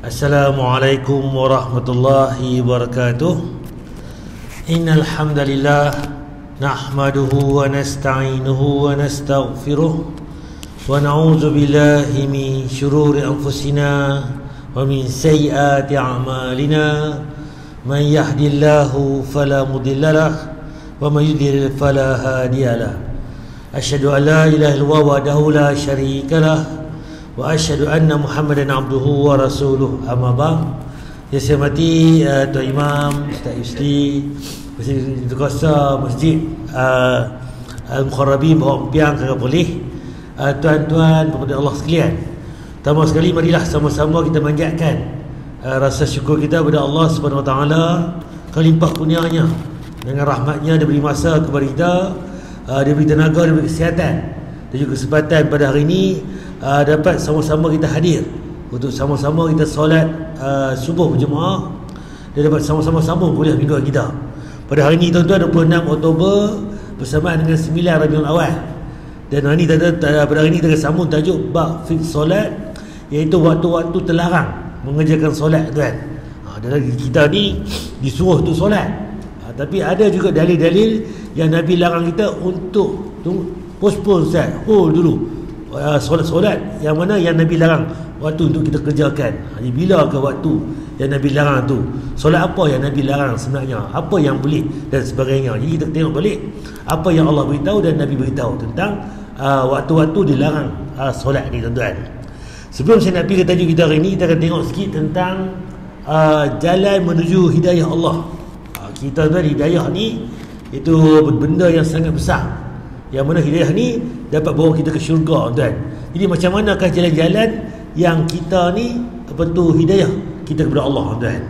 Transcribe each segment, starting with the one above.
Assalamualaikum warahmatullahi wabarakatuh. Innal hamdalillah nahmaduhu wa nasta'inuhu wa nastaghfiruh wa na'udzu billahi min shururi anfusina wa min sayyiati a'malina. Man yahdihillahu fala mudhillalah wa man yudlil fala hadiyalah. Asyhadu an la ilaha illallah wahdahu la syarikalah wa asyhadu anna Muhammadan abduhu wa rasuluh. Amma ba'd. Yang saya hormati Tuan Imam, Ustaz Yusli, Masjid Tukuasa, Masjid Al-Mukharabi Bawang Piang kalau boleh, tuan-tuan kepada Allah sekalian. Pertama sekali marilah sama-sama kita manjatkan rasa syukur kita kepada Allah Subhanahu Wa Taala kerana limpah kurnianya, dengan rahmatnya dia beri masa kepada kita, dia beri tenaga, dia beri kesihatan dan juga kesempatan pada hari ini dapat sama-sama kita hadir untuk sama-sama kita solat subuh berjemaah dan dapat sama-sama sambung kuliah mingguan kita pada hari ini, tuan-tuan, 26 Oktober bersamaan dengan 9 Rabiul Awal. Dan hari ini pada hari ini kita sambung tajuk bab fiqh solat, iaitu waktu-waktu terlarang mengerjakan solat, tuan. Dalam kita ni disuruh untuk solat, tapi ada juga dalil-dalil yang Nabi larang kita untuk postpone, Ustaz, hold dulu solat-solat yang mana yang Nabi larang waktu untuk kita kerjakan. Jadi bila ke waktu yang Nabi larang tu? Solat apa yang Nabi larang sebenarnya? Apa yang boleh dan sebagainya. Jadi kita tengok balik apa yang Allah beritahu dan Nabi beritahu tentang waktu-waktu dilarang solat ni, tuan-tuan. Sebelum saya nak pergi ke tajuk kita hari ni, kita akan tengok sikit tentang jalan menuju hidayah Allah. Kita, tuan, hidayah ni itu benda yang sangat besar, yang mana hidayah ni dapat bawa kita ke syurga, tuan. Jadi macam manakah jalan-jalan yang kita ni hidayah kita kepada Allah, tuan?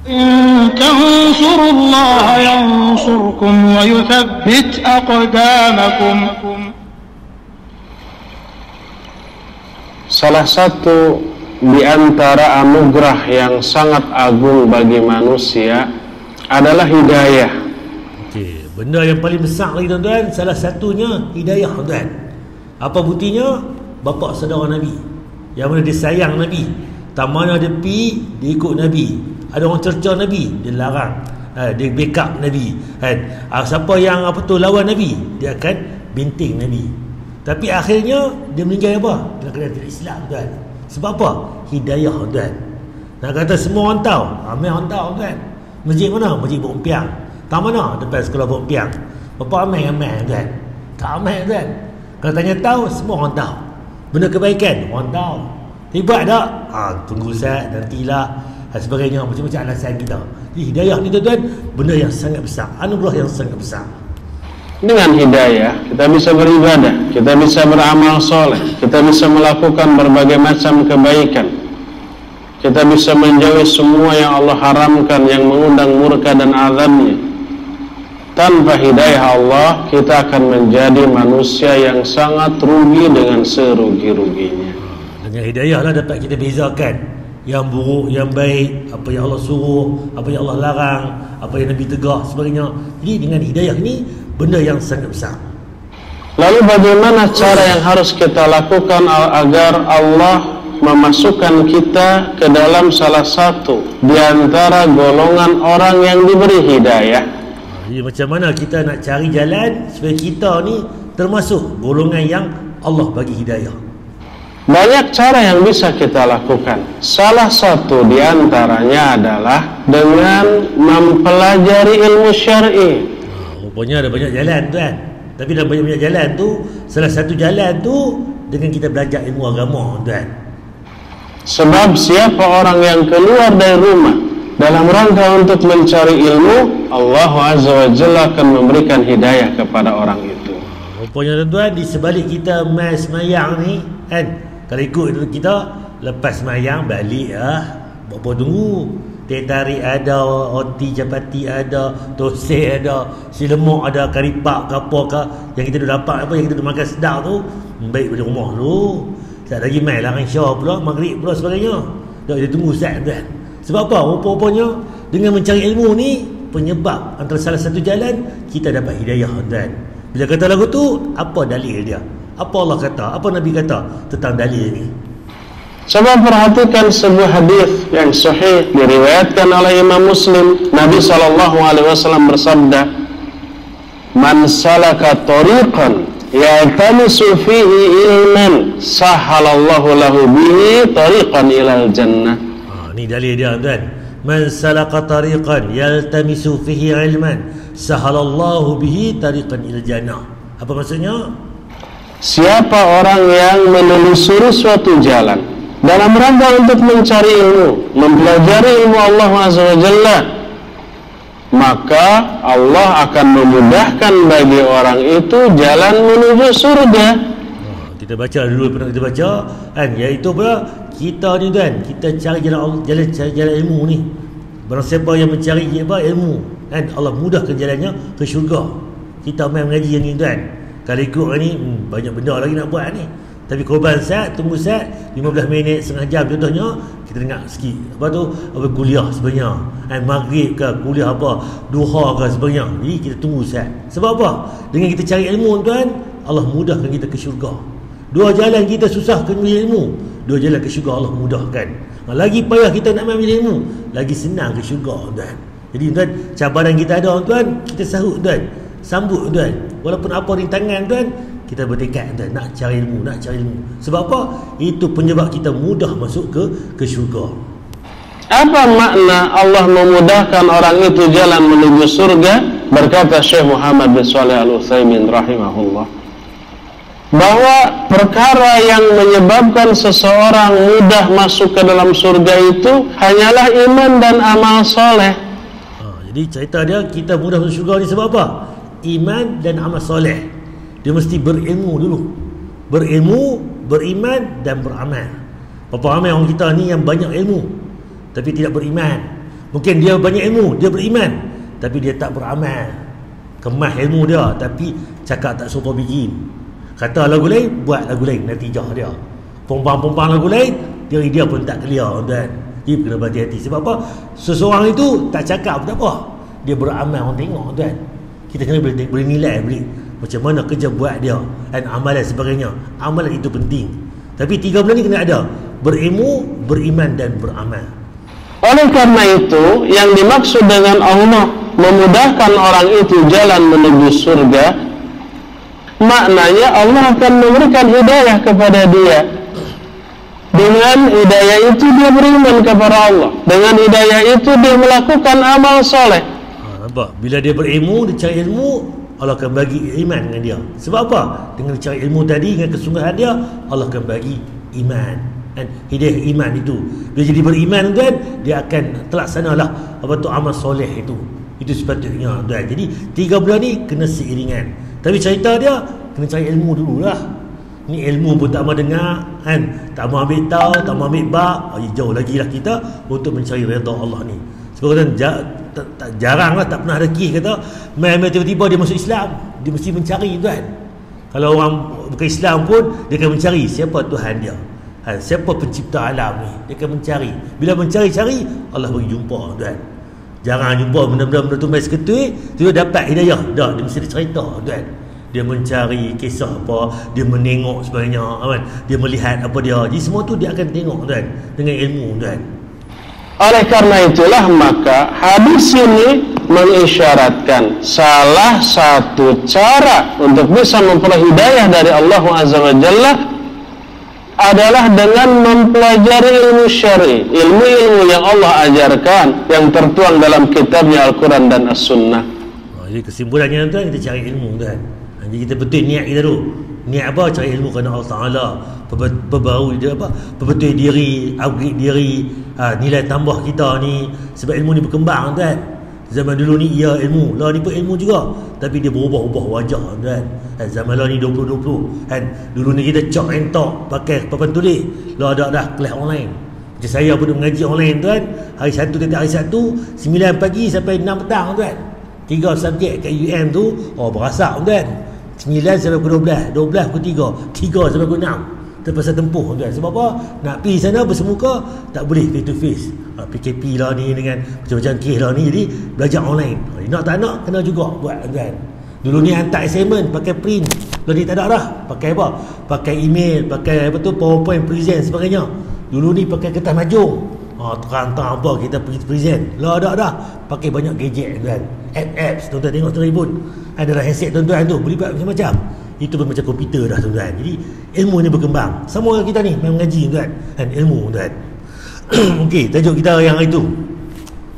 In tansurullaha yansurkum wa yuthabbit aqdamakum. Salah satu di antara anugerah yang sangat agung bagi manusia adalah hidayah. Benda yang paling besar lagi, tuan-tuan, salah satunya hidayah, tuan. Apa buktinya? Bapa saudara Nabi, yang mana dia sayang Nabi, tak mana dia pergi, dia ikut Nabi. Ada orang cerca Nabi, dia larang, dia backup Nabi, kan? Siapa yang lawan Nabi, dia akan binting Nabi. Tapi akhirnya dia meninggal apa? Dalam keadaan tidak Islam, tuan. Sebab apa? Hidayah, tuan. Nak kata semua orang tahu, ramai orang tahu, tuan. Masjid mana? Masjid Bawang Piang. Tak mana? Depan sekolah Bawang Piang. Berapa ramai, tuan? Tak ramai, tuan. Kalau tanya tahu, semua orang tahu. Benda kebaikan, orang tahu. Tiba tak? Tunggu Ustaz, nantilah, dan sebagainya. Macam-macam alasan kita. Jadi hidayah ni, tuan-tuan, benda yang sangat besar, anugerah yang sangat besar. Dengan hidayah kita bisa beribadah, kita bisa beramal soleh, kita bisa melakukan berbagai macam kebaikan, kita bisa menjauhi semua yang Allah haramkan, yang mengundang murka dan azabnya. Tanpa hidayah Allah, kita akan menjadi manusia yang sangat rugi dengan serugi-ruginya. Dengan hidayah lah dapat kita bezakan yang buruk, yang baik, apa yang Allah suruh, apa yang Allah larang, apa yang Nabi tegah, sebagainya. Jadi dengan hidayah ni benda yang sangat besar. Lalu bagaimana cara yang harus kita lakukan agar Allah memasukkan kita ke dalam salah satu di antara golongan orang yang diberi hidayah? Jadi macam mana kita nak cari jalan supaya kita ni termasuk golongan yang Allah bagi hidayah? Banyak cara yang bisa kita lakukan. Salah satu di antaranya adalah dengan mempelajari ilmu syar'i. Rupanya ada banyak jalan, tuan. Tapi dalam banyak-banyak jalan tu, salah satu jalan tu dengan kita belajar ilmu agama, tuan. Sebab siapa orang yang keluar dari rumah dalam rangka untuk mencari ilmu, Allah Azza wa Jalla akan memberikan hidayah kepada orang itu. Rupanya, tuan-tuan, di sebalik kita semayang ni, kan, kalau ikut kita, lepas semayang balik berapa tunggu, teh tarik ada, roti capati ada, tosek ada, si lemak ada, kari pak ke apa ke, yang kita dah dapat, yang kita dah makan sedap tu, baik balik rumah dulu. Sekejap lagi main lah Isya pula, Maghrib pula, sebagainya. Dia tunggu Ustaz, tuan. Sebab apa? Rupa-rupanya dengan mencari ilmu ni penyebab antara salah satu jalan kita dapat hidayah, tuan. Bila kata lagu tu, apa dalil dia? Apa Allah kata, apa Nabi kata tentang dalil ni? Coba perhatikan sebuah hadis yang sahih diriwayatkan oleh Imam Muslim. Nabi SAW bersabda, "Man salaka tariqan yaltamisu fihi ilman, sahalallahu lahu bihi tariqan ilal jannah." Ini dalil dia tuan. Man salaka tariqan yaltamisu fihi ilman, sahalallahu bihi tariqan ilal jannah. Apa maksudnya? Siapa orang yang menelusuri suatu jalan dalam rangka untuk mencari ilmu, mempelajari ilmu Allah Azza wa Jalla, maka Allah akan memudahkan bagi orang itu jalan menuju surga. Kita baca dulu, pernah kita baca kan, iaitu apa? Kita ni kan, kita cari jalan ilmu ni. Barang siapa yang mencari apa? Ilmu kan, Allah mudahkan jalannya ke syurga. Kita main mengaji yang ni kan. Kalau ikut ni banyak benda lagi nak buat ni. Tapi korban Ustaz, tunggu Ustaz 15 minit, setengah jam contohnya, kita dengar sikit. Apa tu? Apa kuliah sebenarnya. Maghrib ke, kuliah apa, duha ke sebenarnya. Jadi kita tunggu Ustaz. Sebab apa? Dengan kita cari ilmu tuan, Allah mudahkan kita ke syurga. Dua jalan kita susah ke ilmu, dua jalan ke syurga Allah mudahkan. Lagi payah kita nak ambil ilmu, lagi senang ke syurga tuan. Jadi tuan, cabaran kita ada tuan, kita sahut tuan, sambut tuan. Walaupun apa rintangan tuan, kita bertekad tuan, nak cari ilmu, nak cari ilmu. Sebab apa? Itu penyebab kita mudah masuk ke syurga. Apa makna Allah memudahkan orang itu jalan menuju surga? Berkata Syekh Muhammad bin Shalih Al-Utsaimin rahimahullah, bahwa perkara yang menyebabkan seseorang mudah masuk ke dalam surga itu hanyalah iman dan amal soleh. Jadi cerita dia, kita mudah masuk syurga ni sebab apa? Iman dan amal soleh. Dia mesti berilmu dulu. Berilmu, beriman dan beramal. Berapa ramai orang kita ni yang banyak ilmu tapi tidak beriman. Mungkin dia banyak ilmu, dia beriman, tapi dia tak beramal. Kemas ilmu dia tapi cakap tak sopa biji. Kata lagu lain, buat lagu lain, natijah dia. Pompang-pompang lagu lain, dia pun tak clear tuan. Dia kena berhati-hati. Sebab apa? Seseorang itu tak cakap pun tak apa, dia beramal, orang tengok tuan. Kita kena boleh nilai macam mana kerja buat dia, dan amalan sebagainya. Amalan itu penting. Tapi tiga benda ni kena ada: berilmu, beriman dan beramal. Oleh karena itu, yang dimaksud dengan Allah memudahkan orang itu jalan menuju surga, maknanya Allah akan memberikan hidayah kepada dia. Dengan hidayah itu dia beriman kepada Allah. Dengan hidayah itu dia melakukan amal soleh. Nampak? Bila dia berilmu, dia cari ilmu, Allah akan bagi iman dengan dia. Sebab apa? Dengan cari ilmu tadi, dengan kesungguhan dia, Allah akan bagi iman. Dan hidayah iman itu, bila jadi beriman tuan, dia akan terlaksanalah apa tu amal soleh itu. Itu sepatutnya tuan. Jadi tiga benda ni kena seiringan. Tapi cerita dia kena cari ilmu dululah. Ni ilmu pun tak mau dengar kan, tak mau ambil tahu, tak mau ambil bab. Jauh lagi lah kita untuk mencari redha Allah ni. Sebab kan jarang lah, tak pernah ada kes kata main tiba-tiba dia masuk Islam. Dia mesti mencari tuan. Kalau orang bukan Islam pun, dia akan mencari siapa Tuhan dia, siapa pencipta alam ni. Dia akan mencari. Bila mencari-cari, Allah bagi jumpa tuan. Jarang jumpa benda-benda tu main seketui, dia dapat hidayah. Dah, dia mesti ada cerita tuan. Dia mencari kisah apa, dia menengok sebenarnya kan? Dia melihat apa dia. Jadi semua tu dia akan tengok tuan, dengan ilmu tuan. Oleh karena itulah maka hadis ini mengisyaratkan salah satu cara untuk bisa memperoleh hidayah dari Allah Azza wa Jalla adalah dengan mempelajari ilmu syar'i, ilmu-ilmu yang Allah ajarkan yang tertuang dalam kitabnya Al-Quran dan As-Sunnah. Jadi kesimpulannya tuan, kita cari ilmu tuan. Jadi kita betul niat kita dulu. Niat apa? Cari ilmu kerana Allah Ta'ala, perbaharui dia apa? Perbetul diri, upgrade diri, nilai tambah kita ni. Sebab ilmu ni berkembang tuan. Zaman dulu ni ia ilmu, lah ni pun ilmu juga, tapi dia berubah-ubah wajah tuan. Zaman lah ni 2020 kan. Dulu ni kita chalk and talk pakai papan tulis. Lah ada dah kelas online. Macam saya pun mengaji online tuan. Hari Sabtu tiap hari Sabtu 9 pagi sampai 6 petang tuan. 3 subjek kat UM tu, berasak tuan. 9 sampai pukul 12, 12 pukul 3 sampai pukul 6. Terpaksa tempuh tuan. Sebab apa? Nak pergi sana bersemuka tak boleh face to face. PKP lah ni dengan macam-macam kes lah ni, jadi belajar online. Nak tak nak kena juga buat tuan. Dulu ni hantar assignment pakai print. Kalau ni tak ada dah, pakai apa? Pakai email, pakai apa tu, PowerPoint present sebagainya. Dulu ni pakai kertas majung. Terang-terang apa kita pergi present. Lah dah pakai banyak gadget tuan. Apps tuan-tuan tengok telefon. Ada handset tuan-tuan tu boleh buat macam-macam. Itu pun macam komputer dah tuan-tuan. Jadi ilmu ni berkembang. Sama kita ni main mengaji tuan. Kan ilmu tuan. Okey, tajuk kita yang hari tu.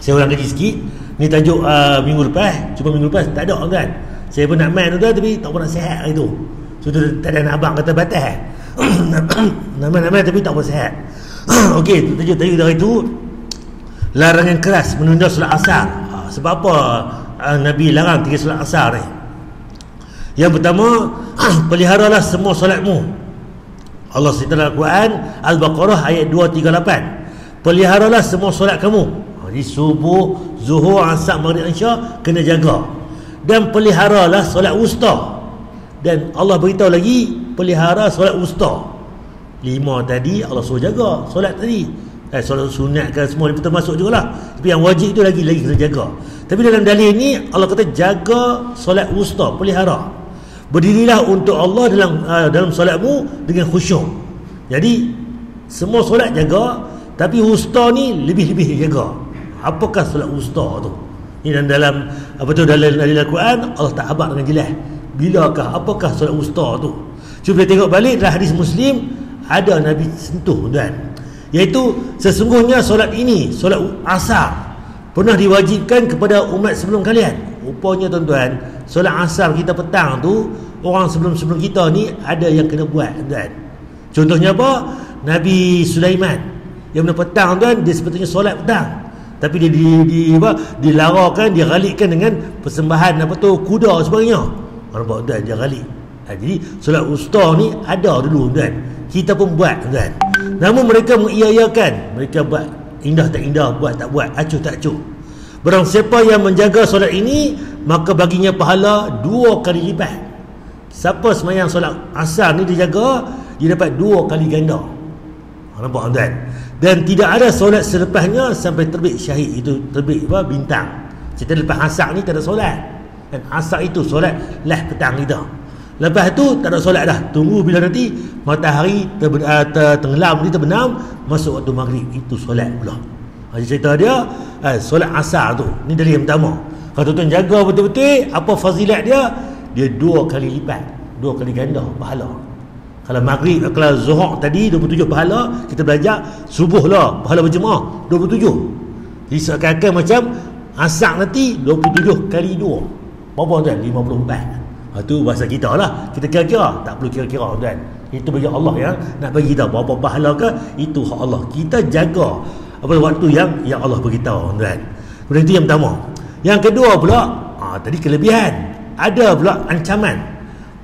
Saya ulang kaji sikit. Ni tajuk minggu lepas. Cuma minggu lepas tak ada tuan. Saya pun nak main tuan tapi tak pun nak sihat hari tu. So tak ada nak abang kata batal. Nak main tapi tak pun sihat. Okey, tajuk dari itu larangan keras menunda solat asar. Sebab apa Nabi larang 3 solat asar ni? Yang pertama, peliharalah semua solatmu. Allah cerita dalam Al-Quran Al-Baqarah ayat 238. Peliharalah semua solat kamu. Jadi subuh, zuhur, asar, maghrib, isya kena jaga. Dan peliharalah solat wusta. Dan Allah beritahu lagi pelihara solat wusta. 5 tadi Allah suruh jaga solat tadi. Solat sunat kan semua itu termasuk jugalah. Tapi yang wajib itu lagi kena jaga. Tapi dalam dalil ni Allah kata jaga solat wusta, pelihara. Berdirilah untuk Allah dalam solatmu dengan khusyuk. Jadi semua solat jaga, tapi wusta ni lebih jaga. Apakah solat wusta tu? Ini dalam dalam Al-Quran Allah tak abad dengan jelas. Bilakah apakah solat wusta tu? Cuba tengok balik dalam hadis Muslim ada Nabi sentuh tuan, iaitu sesungguhnya solat ini, solat asar pernah diwajibkan kepada umat sebelum kalian. Rupanya tuan-tuan, solat asar kita petang tu orang sebelum kita ni ada yang kena buat tuan. Contohnya apa? Nabi Sulaiman yang mana petang tuan dia sepatutnya solat petang, tapi dia dilarakan, dia ghalikkan dengan persembahan kuda sebagainya. Nampak tuan, dia galik. Jadi solat wusta ni ada dulu tuan, kita pun buat tuan. Namun mereka mengiyakan, mereka buat indah tak indah, buat tak buat, acuh tak acuh. Barang siapa yang menjaga solat ini, maka baginya pahala 2 kali lipat. Siapa semayang solat asar ni dia jaga, dia dapat 2 kali ganda. Nampak tuan? Dan tidak ada solat selepasnya sampai terbit syahid, itu terbit bintang. Cerita lepas asar ni tak ada solat. Dan asar itu solat lah petang kita. Lepas tu tak ada solat dah. Tunggu bila nanti matahari tenggelam, dia terbenam, masuk waktu maghrib, itu solat pula. Jadi cerita dia solat asar tu. Ni dari yang pertama. Kalau tuan jaga betul-betul, apa fazilat dia? Dia 2 kali lipat, 2 kali ganda pahala. Kalau maghrib, kalau zuhur tadi 27 pahala, kita belajar subuh lah pahala berjemaah 27. Jadi seakan-akan macam asar nanti 27 kali 2. Berapa tuan? 54. Itu bahasa kita lah. Kita kira-kira, tak perlu kira-kira tuan. Itu bagi Allah yang nak bagi kita berapa pahala ke, itu hak Allah. Kita jaga waktu yang Allah beritahu tuan. Kemudian itu yang pertama. Yang kedua pula, tadi kelebihan. Ada pula ancaman.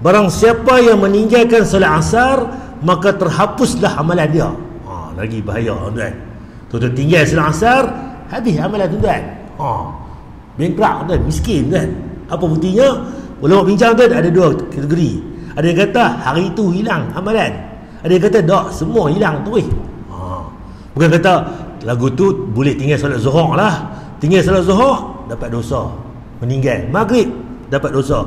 Barang siapa yang meninggalkan solat asar, maka terhapuslah amalan dia. Lagi bahaya tuan. Tuan tinggal solat asar, habis amalan tuan. Bankrupt tuan, miskin tuan. Apa buktinya? Ulama bincang tu ada 2 kategori. Ada yang kata hari itu hilang amalan. Ada yang kata tak, semua hilang terus. Bukan kata lagu tu boleh tinggal solat zuhur lah. Tinggal solat zuhur dapat dosa. Meninggal maghrib dapat dosa.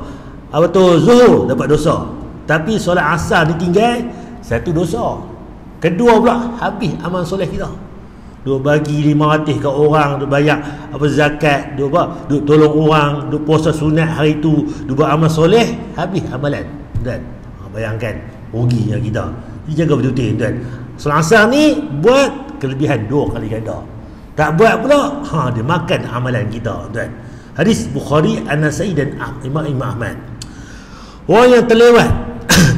Apa tu zuhur dapat dosa. Tapi solat asar ditinggal, satu dosa. Kedua pula habis amal soleh kita. Duk bagi 500 ke orang, duk bayar zakat, duk tolong orang, duk puasa sunat hari tu, duk buat amal soleh, habis amalan. Dan bayangkan ruginya kita. Dijaga betul-betul tuan. Solat asar ni buat kelebihan 2 kali ganda. Tak buat pula, dia makan amalan kita tuan. Hadis Bukhari, An-Nasai dan Imam Ahmad. Orang yang terlewat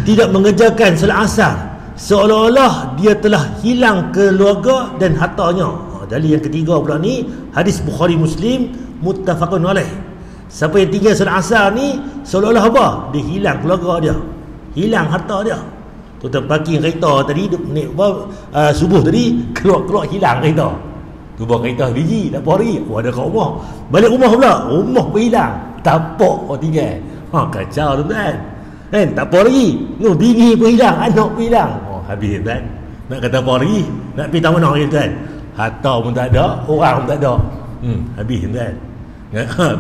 tidak mengerjakan solat asar, seolah-olah dia telah hilang keluarga dan hartanya. Dalil yang ketiga pula ni hadis Bukhari Muslim muttafaqun alaih. Siapa yang tinggal solat asar ni seolah-olah apa? Dia hilang keluarga dia, hilang harta dia. Tuan parking kereta tadi subuh tadi keluar hilang kereta. Tu bawa kereta biji tak apa hari. Ada kat rumah. Balik rumah pula, rumah pun hilang. Tapak orang tinggal. Kacau tuan. Tak apa lagi. Bini pun hilang, anak pun hilang. Habis tuan. Nak kata apa lagi? Nak pergi tahu mana lagi tuan? Harta pun tak ada, orang pun tak ada. Habis tuan.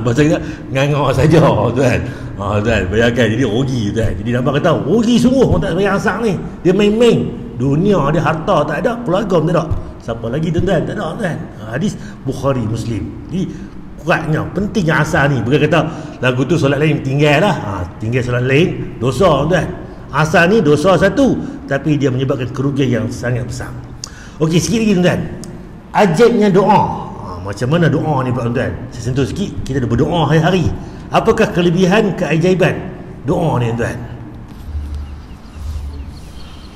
Bahasa kita ngangak saja tuan. Tuan bayangkan, jadi rugi tuan. Jadi nampak kata rugi sungguh orang tak bayar asar ni. Dia main-main dunia dia harta tak ada, keluarga pun tak ada, siapa lagi tuan-tuan? Tak ada kan. Hadis Bukhari Muslim. Jadi kuatnya pentingnya asar ni. Bukan kata lagu tu solat lain tinggal lah, tinggal solat lain dosa tuan. Asar ni dosa satu, tapi dia menyebabkan kerugian yang sangat besar. Okey, sikit lagi tuan-tuan, ajaibnya doa. Macam mana doa ni tuan-tuan? Saya sentuh sikit. Kita dah berdoa hari-hari. Apakah kelebihan, keajaiban doa ni tuan?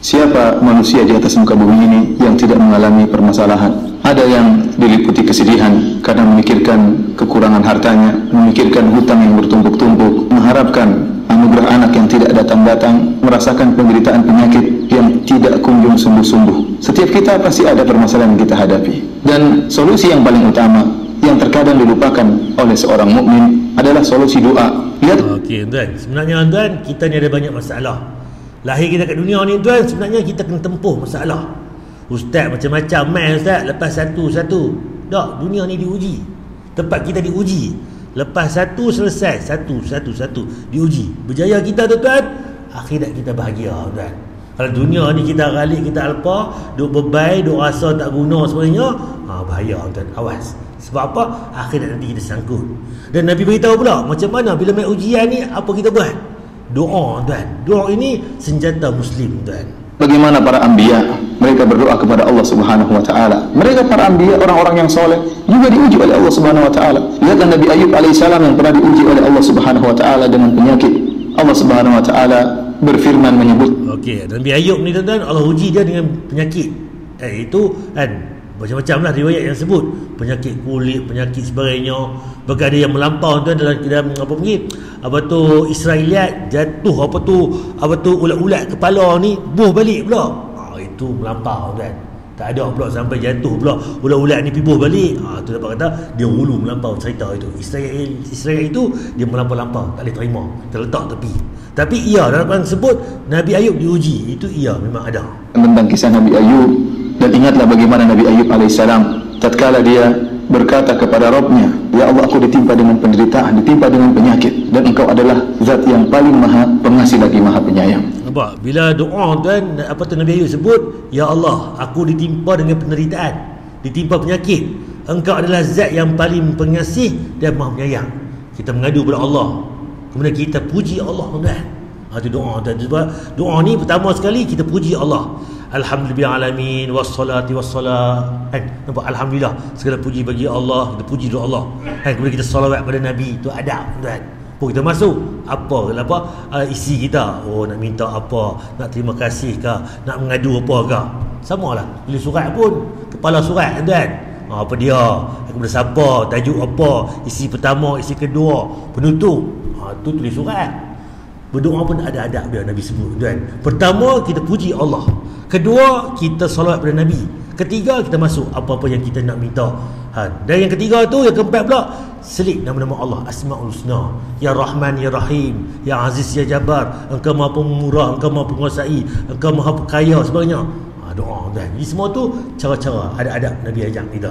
Siapa manusia di atas muka bumi ini yang tidak mengalami permasalahan? Ada yang diliputi kesedihan karena memikirkan kekurangan hartanya, memikirkan hutang yang bertumpuk-tumpuk, mengharapkan anugerah anak yang tidak datang-datang, merasakan penderitaan penyakit yang tidak kunjung sembuh-sembuh. Setiap kita pasti ada permasalahan yang kita hadapi. Dan solusi yang paling utama yang terkadang dilupakan oleh seorang mukmin adalah solusi doa. Lihat. Okey tuan, sebenarnya tuan, kita ni ada banyak masalah. Lahir kita kat dunia ni tuan, sebenarnya kita kena tempuh masalah. Ustaz macam-macam main ustaz, lepas satu-satu. Tak, dunia ni diuji. Tempat kita diuji. Lepas satu selesai, satu diuji. Berjaya kita tuan, akhirat kita bahagia tuan. Kalau dunia ni kita ralik, kita alpa, duk bebai, duk rasa tak guna sebenarnya, bahaya tuan, awas. Sebab apa? Akhirat nanti kita sangkut. Dan Nabi beritahu pula macam mana bila main ujian ni, apa kita buat? Doa tuan. Doa ini senjata muslim tuan. Bagaimana para anbiya, mereka berdoa kepada Allah Subhanahu wa taala. Mereka para anbiya, orang-orang yang soleh, juga diuji oleh Allah Subhanahu wa taala. Lihatlah Nabi Ayub alaihissalam yang pernah diuji oleh Allah Subhanahu wa taala dengan penyakit. Allah Subhanahu wa taala berfirman menyebut. Okey, Nabi Ayub ni tuan-tuan, Allah uji dia dengan penyakit. Itu kan macam-macam lah riwayat yang sebut, penyakit kulit, penyakit sebagainya. Bahkan ada yang melampau tuan dalam apa panggil, apa tu Israeliat jatuh, apa tu ulat-ulat kepala ni buh balik pula. Itu melampau tuan. Tak ada pula sampai jatuh pula ulat-ulat ni pibuh balik. Tu dapat kata dia hulu melampau cerita itu. Israel itu dia melampau-lampau, tak boleh terima, terletak tepi. Tapi ia dalam sebut Nabi Ayub diuji, itu ia memang ada. Tentang kisah Nabi Ayub, dan ingatlah bagaimana Nabi Ayub alaihissalam tatkala dia berkata kepada Rabbnya, ya Allah, aku ditimpa dengan penderitaan, ditimpa dengan penyakit, dan engkau adalah zat yang paling maha pengasih lagi maha penyayang. Nampak? Bila doa tuan, apa tu Nabi Ayub sebut, ya Allah, aku ditimpa dengan penderitaan, ditimpa penyakit, engkau adalah zat yang paling pengasih dan maha penyayang. Kita mengadu kepada Allah, kemudian kita puji Allah tuan. Itu doa tuan. Sebab doa ni pertama sekali kita puji Allah. Alhamdulillahirrahmanirrahim, wassalati wassalam. Nampak? Alhamdulillah, segala puji bagi Allah, kita puji doa Allah. Kemudian kita salawat pada Nabi, itu adab tuan. Pun kita masuk apa isi kita, nak minta apa, nak terima kasih ke, nak mengadu apa ke, samalah. Tulis surat pun kepala surat tuan, apa dia, kemudian siapa, tajuk apa, isi pertama, isi kedua, penutup, tu tulis surat. Berdoa pun ada adab dia Nabi sebut tuan. Pertama kita puji Allah, kedua kita salawat pada Nabi, ketiga kita masuk apa-apa yang kita nak minta. Dan yang ketiga tu, yang keempat pula, selit nama-nama Allah, Asmaul Husna, Ya Rahman, Ya Rahim, Ya Aziz, Ya Jabbar, engkau maha pemurah, engkau maha penguasai, engkau maha kaya, sebagainya. Doa tuan. Jadi semua tu cara-cara, ada adab Nabi ajak kita.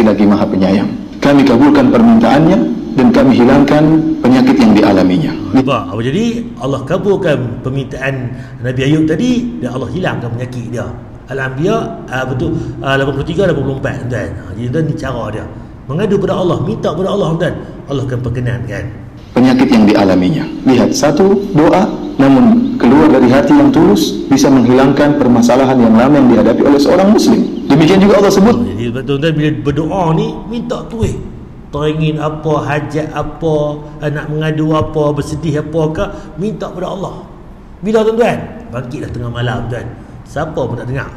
Lagi maha penyayang, kami kabulkan permintaannya dan kami hilangkan penyakit yang dialaminya. Apa jadi Allah kabulkan permintaan Nabi Ayub tadi, dan Allah hilangkan penyakit dia. Al-Anbiya 83-84 tuan. Jadi tuan, ni cara dia mengadu pada Allah, minta pada Allah tuan, Allah akan perkenankan penyakit yang dialaminya. Lihat, satu doa namun keluar dari hati yang tulus bisa menghilangkan permasalahan yang lama yang dihadapi oleh seorang muslim. Demikian juga Allah sebut. Jadi tuan-tuan, bila berdoa ni minta tuih, teringin apa, hajat apa, nak mengadu apa, bersedih apa ke, minta pada Allah. Bila tuan-tuan? Bangkitlah tengah malam tuan. Siapa pun tak dengar.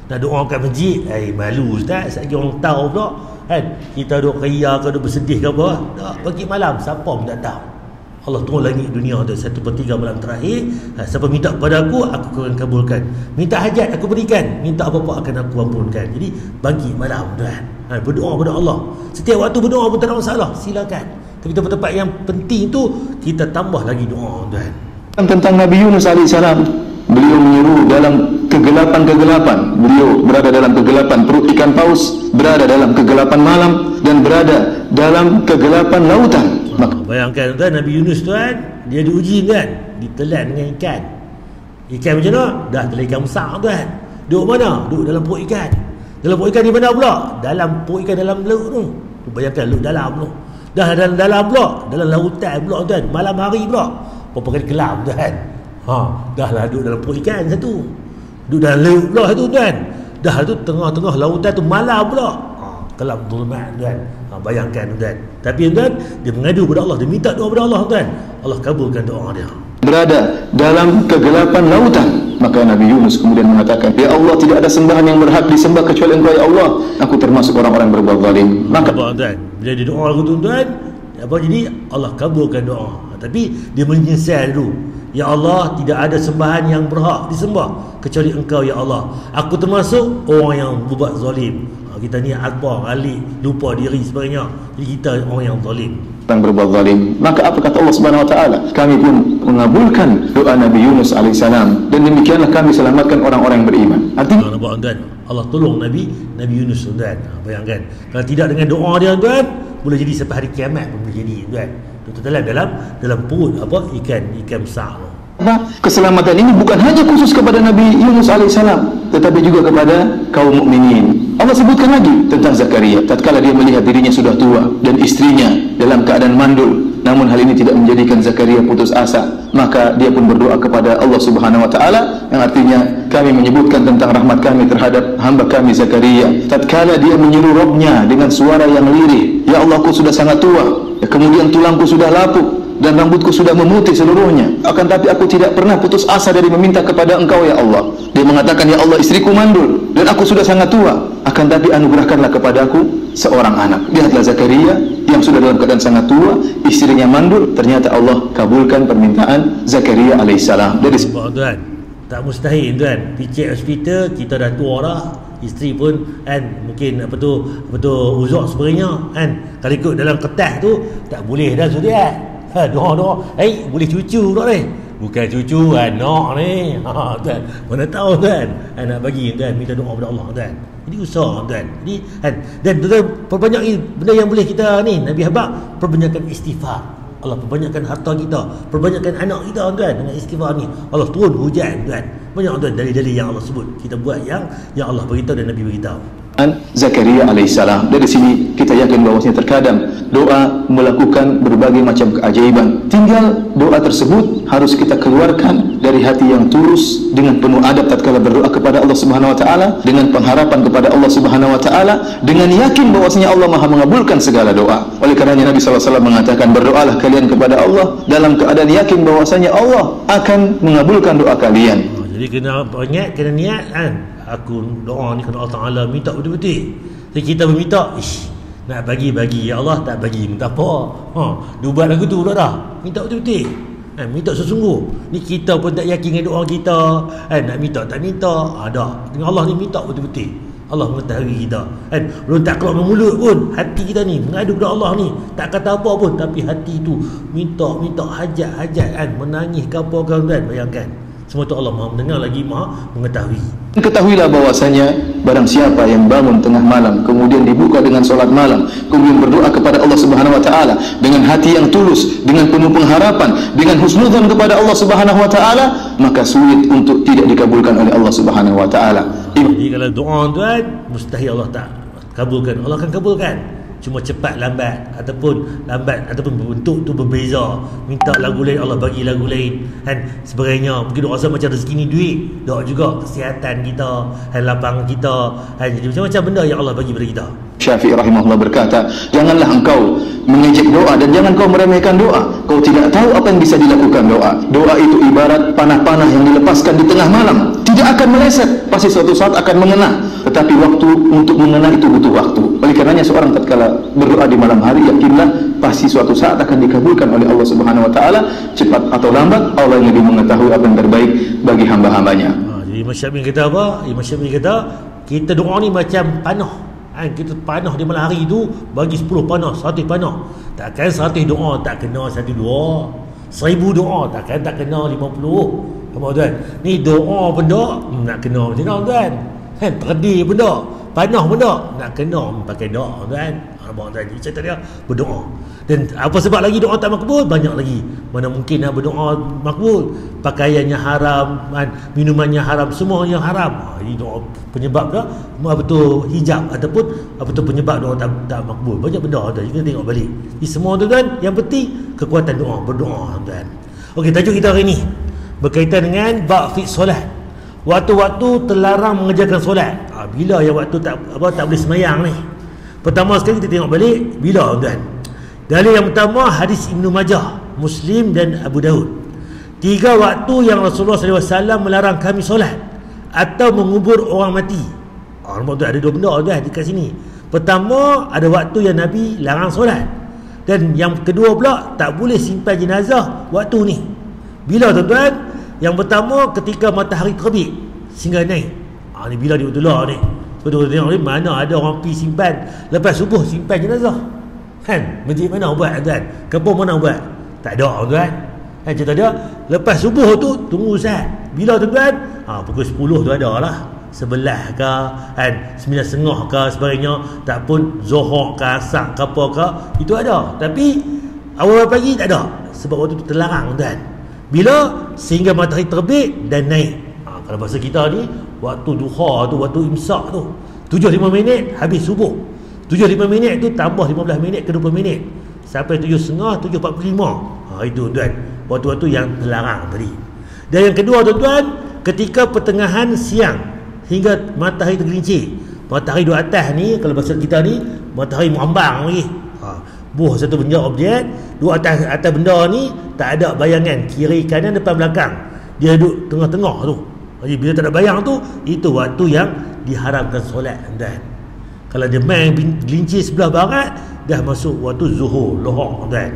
Nak doa kat masjid, malu ustaz, sekali orang tahu pula kan, kita duk ria ke, duk bersedih ke apa. Tak, bangkit malam, siapa pun tak tahu. Allah turun langit dunia tu 1/3 malam terakhir. Siapa minta kepada aku akan kabulkan. Minta hajat, aku berikan. Minta apa-apa akan aku ampunkan. Jadi bangkit malam tuan, berdoa kepada Allah. Setiap waktu berdoa pun tak ada masalah, silakan. Tapi tempat-tempat yang penting tu kita tambah lagi doa tuan. Tentang Nabi Yunus alaihissalam, beliau menyeru dalam kegelapan-kegelapan. Beliau berada dalam kegelapan perut ikan paus, berada dalam kegelapan malam, dan berada dalam kegelapan lautan. Bayangkan tuan, Nabi Yunus tuan, dia diuji tuan, ditelan dengan ikan. Ikan macam mana? Dah telan ikan besar tuan. Duduk mana? Duduk dalam perut ikan. Dalam perut ikan di mana pula? Dalam perut ikan dalam laut tu. Bayangkan laut dalam tu. Dah dalam pula, dalam lautan pula tuan. Malam hari pula. Berapa kali kelam tuan. Dah lah duduk dalam perut ikan satu. Duduk dalam laut pula satu tuan. Dah tu tengah-tengah lautan tu malam pula. Kelam zulmat tuan. Bayangkan tuan. Tapi tuan, dia mengadu kepada Allah, dia minta doa kepada Allah tuan. Allah kabulkan doa dia. Berada dalam kegelapan lautan, maka Nabi Yunus kemudian mengatakan, ya Allah, tidak ada sembahan yang berhak disembah kecuali Engkau ya Allah. Aku termasuk orang-orang berbuat zalim. Maka tuan, bila dia doa aku tuan, jadi Allah kabulkan doa. Tapi dia menyesal dulu. Ya Allah, tidak ada sembahan yang berhak disembah kecuali Engkau ya Allah. Aku termasuk orang yang berbuat zalim. Kita ni akbar, alik, lupa diri sebagainya. Jadi kita orang yang zalim. Orang berbuat zalim. Maka apa kata Allah Subhanahu wa taala? Kami pun mengabulkan doa Nabi Yunus alaihissalam, dan demikianlah kami selamatkan orang-orang yang beriman. Artinya Allah tolong Nabi Yunus tuan. Bayangkan, kalau tidak dengan doa dia tuan, boleh jadi sampai hari kiamat pun boleh jadi tuan. Dalam perut ikan besar. Keselamatan ini bukan hanya khusus kepada Nabi Yunus alaihissalam, tetapi juga kepada kaum mukminin. Allah sebutkan lagi tentang Zakaria. Tatkala dia melihat dirinya sudah tua dan istrinya dalam keadaan mandul, namun hal ini tidak menjadikan Zakaria putus asa, maka dia pun berdoa kepada Allah Subhanahu wa taala, yang artinya kami menyebutkan tentang rahmat kami terhadap hamba kami Zakaria. Tatkala dia menyeru Rabbnya dengan suara yang lirih, ya Allah, aku sudah sangat tua, kemudian tulangku sudah lapuk dan rambutku sudah memutih seluruhnya, akan tapi aku tidak pernah putus asa dari meminta kepada Engkau ya Allah. Dia mengatakan, ya Allah, istriku mandul dan aku sudah sangat tua, akan tapi anugerahkanlah kepadaku seorang anak. Lihatlah Zakaria yang sudah dalam keadaan sangat tua, istrinya mandul, ternyata Allah kabulkan permintaan Zakaria alaihissalam. Dari tuan, tak mustahil tuan. Pergi hospital, kita dah tua dah, isteri pun mungkin uzur sebagainya kalau ikut dalam kertas tu tak boleh dah zuriat. Doa boleh cucu tak ni? Bukan cucu, anak ni. Tuan, mana tahu tuan, nak bagi tuan, minta doa kepada Allah tuan. Jadi usaha tuan. Jadi dan tuan, perbanyak benda yang boleh kita ni, Nabi habaq perbanyakkan istighfar. Allah perbanyakkan harta kita, perbanyakkan anak kita tuan dengan istighfar ni. Allah turun hujan tuan. Banyak tuan dalil-dalil yang Allah sebut. Kita buat yang Allah beritahu dan Nabi beritahu. Zakaria alaihissalam. Dari sini kita yakin bahwasanya terkadang doa melakukan berbagai macam keajaiban. Tinggal doa tersebut harus kita keluarkan dari hati yang tulus, dengan penuh adab tatkala berdoa kepada Allah Subhanahu wa taala, dengan pengharapan kepada Allah Subhanahu wa taala, dengan yakin bahwasanya Allah Maha mengabulkan segala doa. Oleh karenanya Nabi SAW mengatakan, berdoalah kalian kepada Allah dalam keadaan yakin bahwasanya Allah akan mengabulkan doa kalian. Jadi kena ingat, kena niat aku doa ni kerana Allah Ta'ala minta betul-betul. Jadi kita meminta, nak bagi ya Allah, tak bagi minta apa. Dia lagu tu pula dah. Minta betul-betul. Minta sesungguh. Ni kita pun tak yakin dengan doa kita. Nak minta tak minta. Dah. Dengan Allah ni minta betul-betul. Allah mengetahui kita. Belum tak keluar mulut pun, hati kita ni mengadu kepada Allah ni, tak kata apa pun, tapi hati tu minta hajat menangis ke apa kan. Bayangkan. Semua itu Allah Maha mendengar lagi Maha mengetahui. Ketahuilah bahwasanya barang siapa yang bangun tengah malam, kemudian dibuka dengan solat malam, kemudian berdoa kepada Allah Subhanahu wa taala dengan hati yang tulus, dengan penuh pengharapan, dengan husnudzan kepada Allah Subhanahu wa taala, maka sulit untuk tidak dikabulkan oleh Allah Subhanahu wa taala. Jadi kalau doa tuan, mustahil Allah tak kabulkan. Allah akan kabulkan. Cuma cepat lambat ataupun bentuk tu berbeza. Minta lagu lain, Allah bagi lagu lain sebagainya. Mungkin doa macam rezeki ni duit, doa juga kesihatan kita, lapang kita, jadi macam-macam benda yang Allah bagi pada kita. Syafi'i rahimahullah berkata, janganlah engkau mengejek doa dan jangan kau meremehkan doa. Kau tidak tahu apa yang bisa dilakukan doa. Doa itu ibarat panah-panah yang dilepaskan di tengah malam, tidak akan meleset, pasti suatu saat akan mengena. Tetapi waktu untuk mengena itu butuh waktu. Oleh karenanya seorang tatkala berdoa di malam hari, yakinlah pasti suatu saat akan dikabulkan oleh Allah Subhanahu wa taala. Cepat atau lambat, Allah yang lebih mengetahui apa yang terbaik bagi hamba-hambanya. Jadi Imam Syafi'i kata apa? Imam Syafi'i kata, kita doa ni macam panah. Kita panah di malam hari tu bagi 10 panah, 100 panah. Takkan 100 doa tak kena 1 doa. 1000 doa takkan tak kena 50. Apa tuan? Ni doa benda nak kena macam mana tuan? Terdi benda. panah pun tak nak kena pakai doa kan. Nampak tuan, jadi cerita dia berdoa. Dan apa sebab lagi doa tak makbul? Banyak lagi. Mana mungkin nak berdoa makbul, pakaiannya haram, minumannya haram, semua yang haram. Ini doa penyebab dah betul hijab ataupun betul penyebab doa tak makbul. Banyak benda tu, kita tengok balik. Ini semua tu kan, yang penting kekuatan doa, berdoa tuan. Okey, tajuk kita hari ni berkaitan dengan bab fiqh solat. Waktu-waktu terlarang mengerjakan solat. Bila yang waktu tak boleh semayang ni? Pertama sekali kita tengok balik bila tuan. Dalil yang pertama hadis Ibnu Majah, Muslim dan Abu Daud. 3 waktu yang Rasulullah SAW melarang kami solat atau mengubur orang mati. Nampak tu ada 2 benda tuan dekat sini. Pertama, ada waktu yang Nabi larang solat. Dan yang kedua pula, tak boleh simpan jenazah waktu ni. Bila tuan-tuan? Yang pertama ketika matahari terbit sehingga naik. Ni bila dia betul lah ni. Betul tengok ni, mana ada orang pergi simpan lepas subuh simpan jenazah. Kan? Masjid mana buat tuan? Kampung mana buat? Tak ada tuan. Cerita dia lepas subuh tu tunggu Ustaz. Bila tuan? Pukul 10 tu ada lah. 11 ke kan, 9.30 ke sebagainya. Tak pun Zuhur ke Asar ke apa ke, itu ada. Tapi awal pagi tak ada. Sebab waktu tu terlarang tuan. Bila? Sehingga matahari terbit dan naik. Kalau bahasa kita ni, waktu duha tu, waktu imsak tu 7.5 minit habis subuh. 7.5 minit tu tambah 15 minit ke 20 minit sampai 7.30, 7.45. Itu tuan, waktu-waktu yang terlarang tadi. Dan yang kedua tuan-tuan, ketika pertengahan siang hingga matahari tergelincir. Matahari duduk atas ni, kalau bahasa kita ni, matahari mengambang lagi. Buah satu benda objek duduk atas benda ni, tak ada bayangan kiri kanan depan belakang, dia duduk tengah-tengah tu. Jadi bila tak ada bayang tu, itu waktu yang diharamkan solat tuan. Kalau dia main gelincir sebelah barat, dah masuk waktu zuhur, lohor tuan.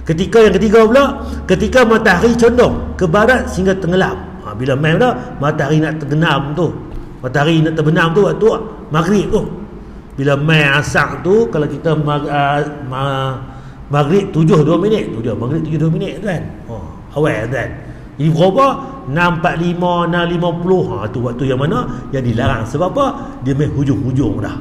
Ketika yang ketiga pula, ketika matahari condong ke barat sehingga tenggelam. Bila main dah matahari nak terbenam tu, matahari nak terbenam tu waktu maghrib tu. Bila main asak tu, kalau kita maghrib 7.2 minit tu dia, maghrib 7.2 minit tuan. Awal tuan. Jadi berapa? 6.45, 6.50. Tu waktu yang mana yang dilarang. Sebab apa? Dia main hujung-hujung dah.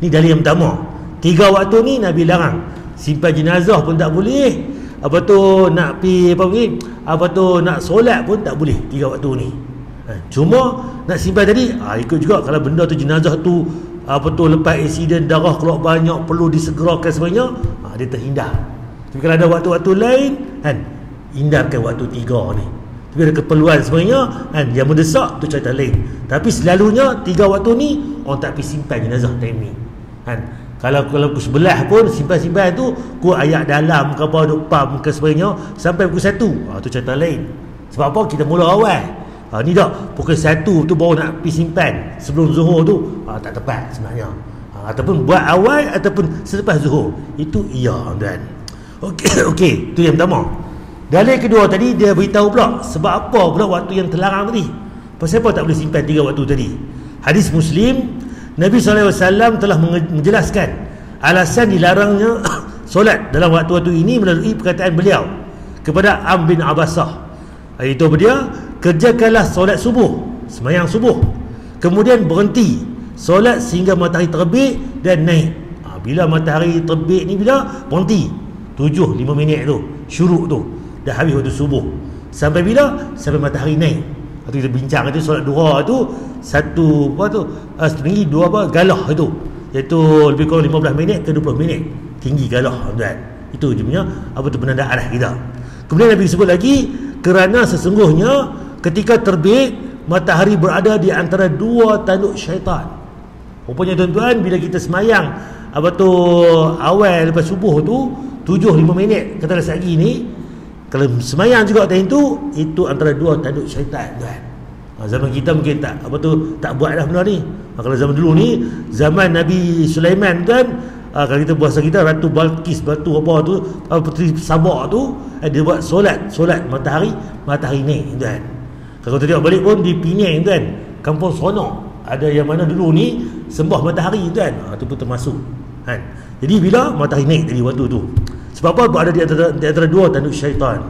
Ni dalil yang pertama. 3 waktu ni Nabi larang. Simpan jenazah pun tak boleh. Apa tu nak pi nak solat pun tak boleh 3 waktu ni. Cuma nak simpan tadi, ikut juga kalau benda tu jenazah tu lepas insiden darah keluar banyak, perlu disegerakan sebenarnya, dia terhindar. Tapi kalau ada waktu-waktu lain kan, hindarkan waktu 3 ni. Tapi ada keperluan sebenarnya kan, yang mendesak tu cerita lain. Tapi selalunya 3 waktu ni orang tak pergi simpan jenazah time ni kan. Kalau pukul 11 pun simpan-simpan tu ku ayat dalam ke apa, duk pam ke sebagainya sampai pukul 1. Tu cerita lain. Sebab apa? Kita mula awal. Ni dah pukul 1 tu baru nak pergi simpan sebelum zuhur tu, tak tepat sebenarnya. Ataupun buat awal ataupun selepas zuhur, itu iya tuan. Okey, tu yang pertama. Dalil kedua tadi dia beritahu pula sebab apa pula waktu yang terlarang tadi. Pasal apa tak boleh simpan 3 waktu tadi? Hadis Muslim, Nabi SAW telah menjelaskan alasan dilarangnya solat dalam waktu-waktu ini melalui perkataan beliau kepada Am bin Abbasah. Itu dia, kerjakanlah solat subuh, sembahyang subuh, kemudian berhenti solat sehingga matahari terbit dan naik. Bila matahari terbit ni, bila berhenti 7.5 minit tu, syuruk tu dah habis waktu subuh. Sampai bila? Sampai matahari naik. Waktu kita bincang itu solat duha tu satu tinggi 2 galah itu, iaitu lebih kurang 15 minit ke 20 minit tinggi galah tuan. Itu je punya penandaan lah kita. Kemudian Nabi sebut lagi, kerana sesungguhnya ketika terbit matahari berada di antara 2 tanduk syaitan. Rupanya tuan-tuan, bila kita semayang awal lepas subuh tu 7.5 minit kata lagi ni, kalau semayang juga time tu, itu antara 2 tanduk syaitan tuan. Zaman kita mungkin tak buat dah benda ni. Kalau zaman dulu ni, zaman Nabi Sulaiman kan, kalau kita bahasa kita Ratu Balqis, Puteri Sabah tu, dia buat solat matahari ni tuan. Kalau tengok balik pun di Penang tuan, Kampung Sonok, ada yang mana dulu ni sembah matahari tuan. Itu pun termasuk kan. Jadi bila matahari naik tadi waktu tu, sebab apa? Berada di antara 2 tanduk syaitan.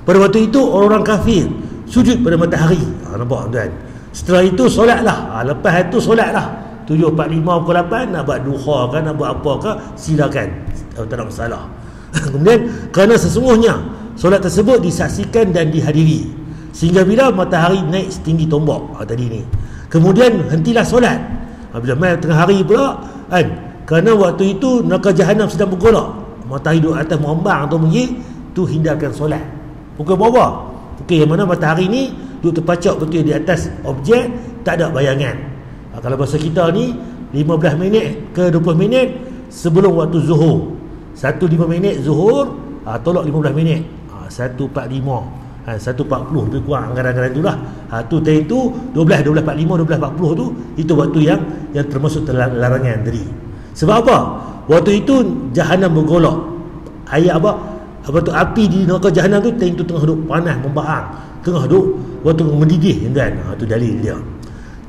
Pada waktu itu orang-orang kafir sujud pada matahari. Nampak tuan. Setelah itu solatlah. Lepas itu solatlah. 7.45 pukul 8 nak buat duha kan, nak buat apa ke, silakan, tak ada masalah. Kemudian kerana sesungguhnya solat tersebut disaksikan dan dihadiri sehingga bila matahari naik setinggi tombak tadi ni, kemudian hentilah solat. Bila mai tengah hari pula kan, kerana waktu itu neraka jahanam sedang bergolak, matahari duduk atas merombang atau menggigit, tu hindarkan solat. Pukul berapa? Pukul yang mana matahari ni duduk terpacak betul di atas objek, tak ada bayangan. Kalau bahasa kita ni 15 minit ke 20 minit sebelum waktu zuhur, 1.5 minit zuhur, tolak 15 minit, 1.45, 1.40 lebih kurang kadang-kadang itulah. Tu time tu 12.45, 12.40 tu, itu waktu yang termasuk larangan tadi. Sebab apa? Waktu itu jahanam bergolak. Ayat apa tu, api di neraka jahanam tu time tu tengah duk panas membahang, tengah duk waktu mendidih kan. Tu dalil dia.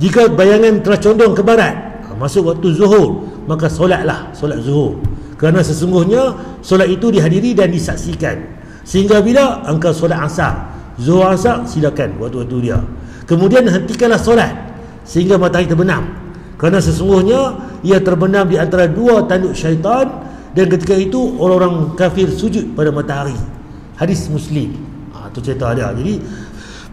Jika bayangan telah condong ke barat, masuk waktu zuhur, maka solatlah solat zuhur. Kerana sesungguhnya solat itu dihadiri dan disaksikan. Sehingga bila engkau solat asar, zuhur asar, silakan waktu-waktu dia. Kemudian hentikanlah solat sehingga matahari terbenam. Kerana sesungguhnya ia terbenam di antara dua tanduk syaitan, dan ketika itu orang-orang kafir sujud pada matahari. Hadis Muslim. Tu cerita dia. Jadi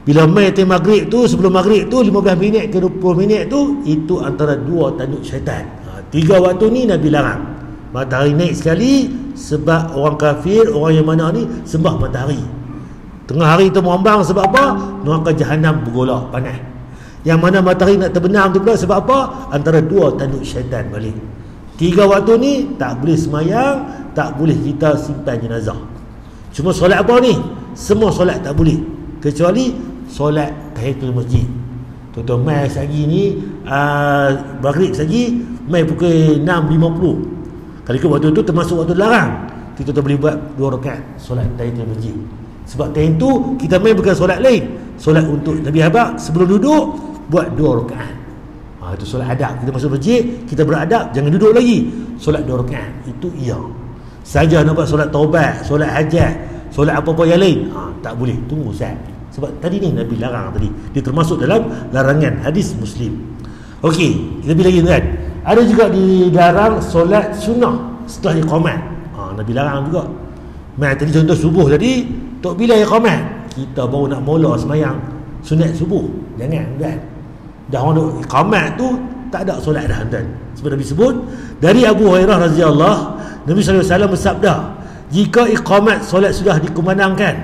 bila mai time maghrib tu, sebelum maghrib tu 15 minit ke 20 minit tu, itu antara dua tanduk syaitan. 3 waktu ni Nabi larang. Matahari naik sekali sebab orang kafir, orang yang mana ni sembah matahari. Tengah hari tu merombang sebab apa? Neraka jahanam bergolak panas. Yang mana matahari nak terbenam tu pula sebab apa? Antara dua tanduk syaitan balik. 3 waktu ni tak boleh semayang, tak boleh kita simpan jenazah. Cuma solat apa ni? Semua solat tak boleh, kecuali solat tahiyatul masjid. Tuan-tuan mai sehari ni maghrib sehari mai pukul 6.50. Kalau ikut waktu tu termasuk waktu larang, kita boleh buat 2 rakaat solat tahiyatul masjid. Sebab time tu kita main bukan solat lain, solat untuk Nabi Habaq, sebelum duduk buat 2 rakaat. Itu solat adab. Kita masuk masjid, kita beradab, jangan duduk lagi, solat 2 rakaat. Itu iya. Saja nak buat solat taubat, solat hajat, solat apa-apa yang lain, tak boleh, tunggu sat. Sebab tadi ni Nabi larang tadi, dia termasuk dalam larangan hadis Muslim. Okey, kita pergi lagi kan. Ada juga dilarang solat sunnah setelah iqamat. Nabi larang juga. Mai tadi contoh subuh tadi, tok bila iqamat, kita baru nak mula semayang sunat subuh, jangan kan. Dah orang duk iqamat tu tak ada solat dah tuan. Sebab Nabi sebut dari Abu Hurairah radhiyallahu, Nabi sallallahu alaihi wasallam bersabda, jika iqamat solat sudah dikumandangkan,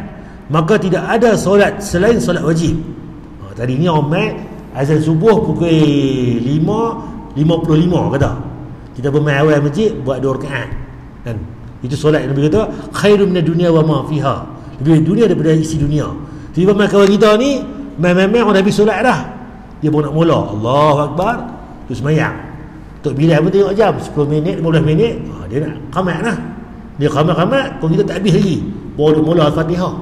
maka tidak ada solat selain solat wajib. Tadi ni orang mai azan subuh pukul 5.55 kata, kita bermain awal masjid buat 2 rakaat kan. Itu solat yang Nabi kata khairun minad dunya wa ma fiha, lebih dunia daripada isi dunia. Tiba mai kawan kita ni mai orang Nabi solat dah, dia baru nak mula Allahu Akbar, terus semayang. Tok Bilal pun tengok jam 10 minit 15 minit, dia nak qamat lah. Dia qamat kau kita tak habis lagi, baru mula Al-Fatihah.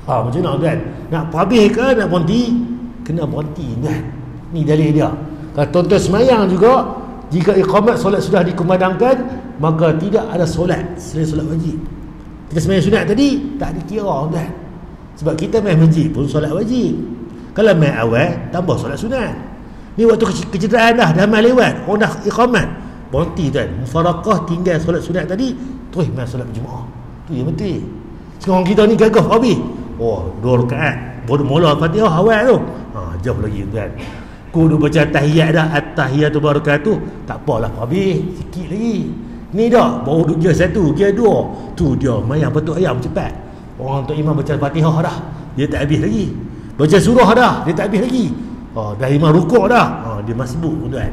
Macam mana kan? Nak habis ke nak berhenti? Kena berhenti kan. Ni dalil dia. Kalau tuan-tuan semayang juga, jika iqamat solat sudah dikumandangkan, maka tidak ada solat selain solat wajib. Kita semayang sunat tadi tak dikira kan. Sebab kita main masjid pun solat wajib. Kalau main awal tambah solat sunat. Ni waktu kecederaan dah mai lewat, orang dah iqamat, berhenti kan, mufaraqah, tinggal solat sunat tadi, terus main solat berjemaah. Tu yang penting. Sekarang kita ni gagah habis, 2 rakaat baru mula Al-Fatihah awal tu, jauh lagi kan. Kudu baca tahiyat dah, at-tahiyatu barakatuh, tak apalah habis sikit lagi. Ni dah baru duduk gear 1, gear 2, tu dia mayang patuk ayam cepat. Orang tu imam baca Fatihah dah, dia tak habis lagi. Baca surah dah, dia tak habis lagi. Dah imam rukuk dah, dia masbuk tuan.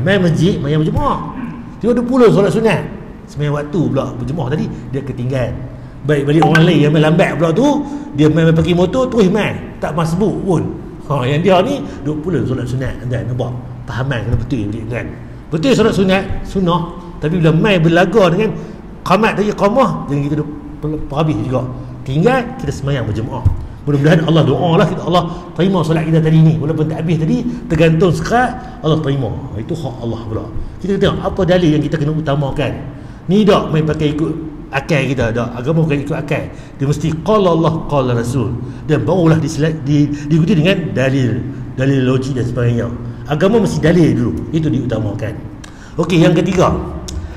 Main masjid, main berjemaah. Dia ada pula solat sunat. Sembahyang waktu pula berjemaah tadi dia ketinggalan. Baik balik orang lain yang main lambat pula tu, dia main pergi motor terus main, tak masbuk pun. Yang dia ni duk pula solat sunat tuan, nampak? Fahaman kena betul kan. Betul solat sunat, sunnah, tapi bila main berlaga dengan qamat tadi qamah, jangan kita duk habis juga. Tinggal kita sembahyang berjemaah. Mudah-mudahan Allah doalah kita, Allah terima solat kita tadi ni, walaupun tak habis tadi, tergantung sekat Allah terima. Itu hak Allah pula. Kita tengok apa dalil yang kita kena utamakan. Ni dak main pakai ikut akal kita, dak. Agama bukan ikut akal. Dia mesti qala Allah qala Rasul, dan barulah diikuti dengan dalil logik dan sebagainya. Agama mesti dalil dulu, itu diutamakan. Okey, yang ketiga,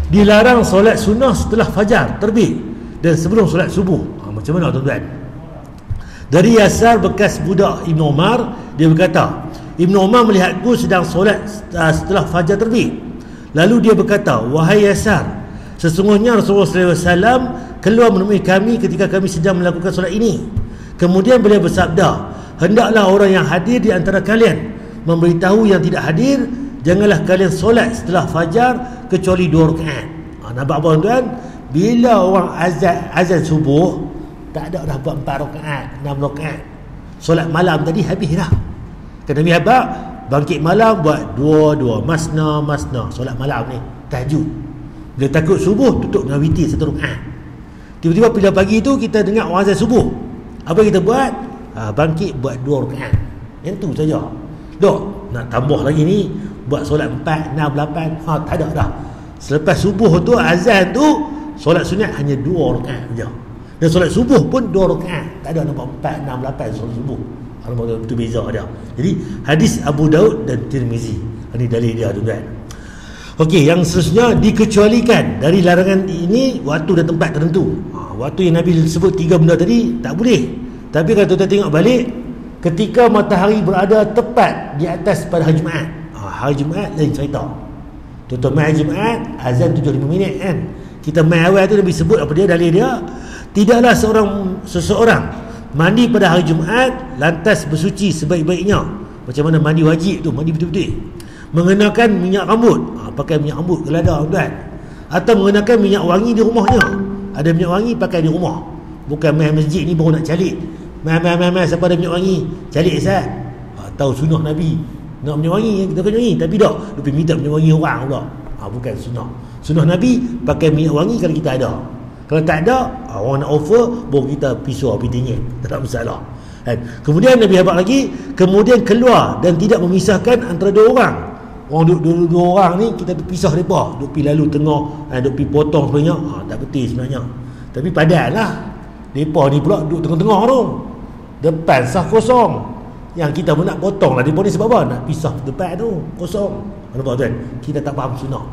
dilarang solat sunnah setelah fajar terbit dan sebelum solat subuh. Macam mana tuan-tuan? Dari Yasar bekas budak Ibn Umar, dia berkata, Ibn Umar melihatku sedang solat setelah fajar terbit. Lalu dia berkata, wahai Yasar, sesungguhnya Rasulullah SAW keluar menemui kami ketika kami sedang melakukan solat ini. Kemudian beliau bersabda, hendaklah orang yang hadir di antara kalian memberitahu yang tidak hadir, janganlah kalian solat setelah fajar kecuali 2 rakaat. Nampak apa tuan? Bila orang azan subuh, tak ada dah buat 4 rakaat, 6 rakaat. Solat malam tadi habis dah. Kata Nabi Habak, bangkit malam buat 2 masna, solat malam ni, tahajud. Bila takut subuh, tutup dengan witir 1 rakaat. Tiba-tiba bila pagi tu kita dengar orang azan subuh, apa kita buat? Bangkit buat 2 rakaat. Yang tu saja. Dok, nak tambah lagi ni, buat solat 4, 6, 8, tak ada dah. Selepas subuh tu, azan tu, solat sunat hanya 2 rakaat saja. Dan solat subuh pun 2 rakaat. Tak ada nampak 4, 6, 8 solat subuh. Itu beza dia. Jadi hadis Abu Daud dan Tirmizi. Ini dalil dia tuan-tuan. Okey, yang seterusnya, dikecualikan dari larangan ini waktu dan tempat tertentu. Waktu yang Nabi sebut 3 benda tadi tak boleh. Tapi kalau tuan-tuan tengok balik, ketika matahari berada tepat di atas pada hari Jumaat, hari Jumaat lain cerita. Tuan-tuan main hari Jumaat, azan 75 minit kan. Kita main awal tu Nabi sebut apa dia, dalil dia, tidaklah seseorang mandi pada hari Jumaat lantas bersuci sebaik-baiknya. Macam mana mandi wajib tu, mandi betul-betul. Mengenakan minyak rambut, pakai minyak rambut gelada tuan. Atau mengenakan minyak wangi di rumahnya. Ada minyak wangi pakai di rumah. Bukan main masjid ni baru nak calik. Main siapa ada minyak wangi? Calik Ustaz. Tahu sunnah Nabi. Nak minyak wangi, kita pakai wangi. Tapi tak, dia minta minyak wangi orang pula. Bukan sunnah. Sunnah Nabi pakai minyak wangi kalau kita ada. Kalau tak ada, orang nak offer, baru kita pisau api dingin. Tak ada masalah. Kemudian Nabi habaq lagi, kemudian keluar dan tidak memisahkan antara 2 orang. Orang duduk 2 orang ni, kita pisah mereka. Duduk pergi lalu tengah, duduk pergi potong sebenarnya. Tak betul sebenarnya. Tapi padan lah. Mereka ni pula duduk tengah-tengah tu. Depan sah kosong. Yang kita pun nak potong lah. Mereka ni sebab apa? Nak pisah depan tu, kosong. Nampak tuan? Kita tak faham sunnah.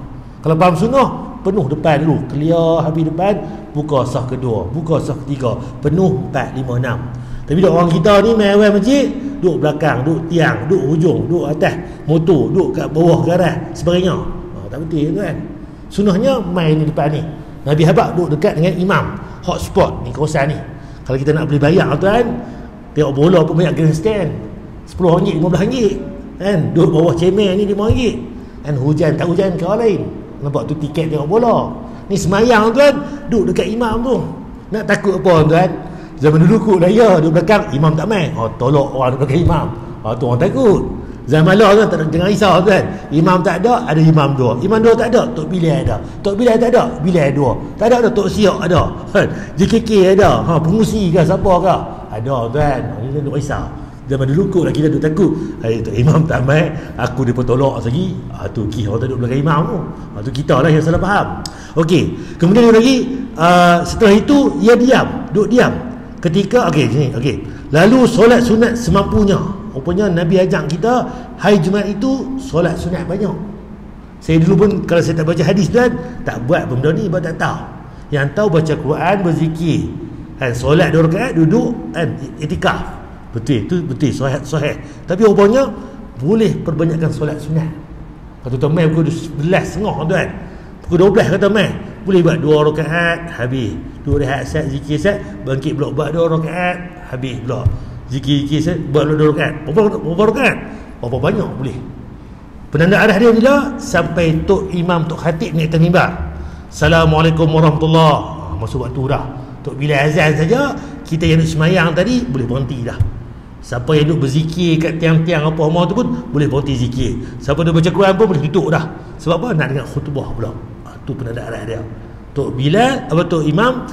Kalau faham sunnah, penuh depan dulu, clear habis depan, buka sah kedua, buka sah ketiga, penuh 4, 5, 6. Tapi orang kita ni main awal masjid, duduk belakang, duduk tiang, duduk hujung, duduk atas motor, duduk kat bawah garaj sebagainya. Tak betul kan? Sunnahnya main di depan ni. Nabi habaq duduk dekat dengan imam, hotspot ni kawasan ni. Kalau kita nak beli bayar tuan, tengok bola pun banyak grandstand, RM10, RM15 kan, duduk bawah cemen ni RM5 kan. Hujan tak hujan ke orang lain, nampak tu tiket tengok bola. Ni semayang tuan, duduk dekat imam tu. Nak takut apa tuan? Zaman dulu kot raya duduk belakang, imam tak main, tolak orang duduk belakang imam, tu orang takut. Zaman lah kan, tak ada, jangan risau tuan. Imam tak ada imam 2. Imam 2 tak ada, Tok Bilal ada. Tok Bilal tak ada, Bilal 2. Tak ada Tok Siok ada. JKK ada. Pengusi ke siapa ke? Ada tuan. Ini tak risau. Zaman dulu kot lah kita duduk takut. Tok imam tak main, aku dia pun tolak lagi. Tu kih orang tak duduk belakang imam tu. Tu kita lah yang salah faham. Okey. Kemudian lagi, setelah itu ia duduk diam. Ketika lalu solat sunat semampunya. Rupanya Nabi ajak kita hari Jumaat itu solat sunat banyak. Saya dulu pun kalau saya tak baca hadis tuan, tak buat benda ni, sebab tak tahu. Yang tahu baca Quran, berzikir, solat 2 rakaat, duduk itikaf. Betul, itu betul, sahih. Tapi rupanya boleh perbanyakkan solat sunat. Kalau tuan main pukul 11.30 tuan, pukul 12 kata main, boleh buat 2 rakaat habis, 2 rehat sat, zikir sat, bangkit pula buat 2 rakaat habis pula, zikir sat, buat 2 rakaat. Berapa rakaat? Berapa banyak boleh. Penanda arah dia bila sampai Tok Imam, Tok Khatib naik atas mimbar, Assalamualaikum warahmatullahi, masuk waktu dah. Tok bila azan saja, kita yang duduk semayang tadi boleh berhenti dah. Siapa yang duduk berzikir kat tiang-tiang apa mau tu pun boleh berhenti zikir. Siapa duduk baca Quran pun boleh tutup dah. Sebab apa? Nak dengar khutbah pula. Tu penanda arah dia. Tok Bilal, Tok Imam